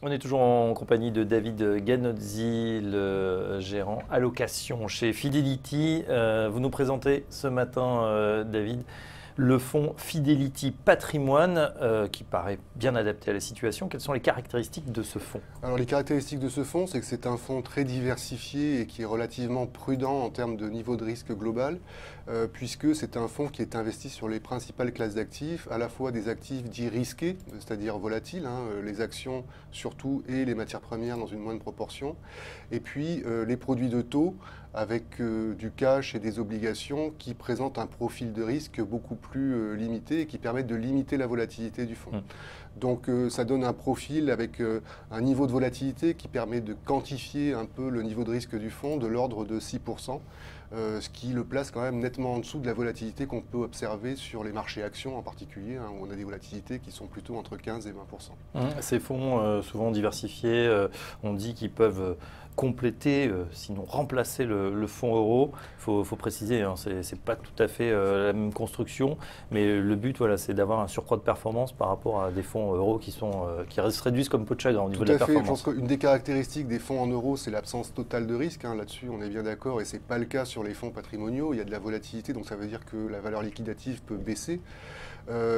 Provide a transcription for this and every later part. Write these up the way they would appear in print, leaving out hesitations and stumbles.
On est toujours en compagnie de David Ganozzi, le gérant allocation chez Fidelity. Vous nous présentez ce matin, David, le fonds Fidelity Patrimoine, qui paraît bien adapté à la situation. Quelles sont les caractéristiques de ce fonds? Alors les caractéristiques de ce fonds, c'est que c'est un fonds très diversifié et qui est relativement prudent en termes de niveau de risque global, puisque c'est un fonds qui est investi sur les principales classes d'actifs, à la fois des actifs dits risqués, c'est-à-dire volatiles, les actions surtout et les matières premières dans une moindre proportion, et puis les produits de taux avec du cash et des obligations qui présentent un profil de risque beaucoup plus limité et qui permettent de limiter la volatilité du fonds. Donc ça donne un profil avec un niveau de volatilité qui permet de quantifier un peu le niveau de risque du fonds de l'ordre de 6%, ce qui le place quand même nettement en dessous de la volatilité qu'on peut observer sur les marchés actions en particulier, où on a des volatilités qui sont plutôt entre 15 et 20%. Ces fonds, souvent diversifiés, on dit qu'ils peuvent compléter, sinon remplacer le fonds euro. Il faut préciser, ce n'est pas tout à fait la même construction, mais le but, voilà, c'est d'avoir un surcroît de performance par rapport à des fonds euros qui se réduisent comme peau de chagrin au niveau de la performance. Je pense qu'une des caractéristiques des fonds en euros, c'est l'absence totale de risque. Là-dessus, on est bien d'accord, et ce n'est pas le cas sur les fonds patrimoniaux. Il y a de la volatilité, donc ça veut dire que la valeur liquidative peut baisser.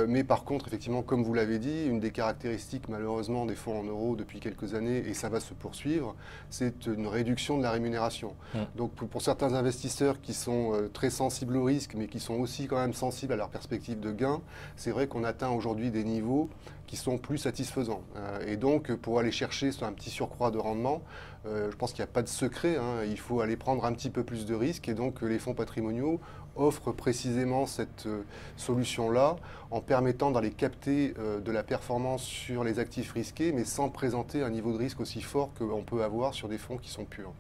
Mais par contre, effectivement, comme vous l'avez dit, une des caractéristiques malheureusement des fonds en euros depuis quelques années, et ça va se poursuivre, c'est une réduction de la rémunération. Donc pour certains investisseurs qui sont très sensibles au risque, mais qui sont aussi quand même sensibles à leur perspective de gain, c'est vrai qu'on atteint aujourd'hui des niveaux qui sont plus satisfaisants. Et donc pour aller chercher un petit surcroît de rendement, je pense qu'il n'y a pas de secret, il faut aller prendre un petit peu plus de risques, et donc les fonds patrimoniaux offrent précisément cette solution-là en permettant d'aller capter de la performance sur les actifs risqués, mais sans présenter un niveau de risque aussi fort qu'on peut avoir sur des fonds qui sont purs.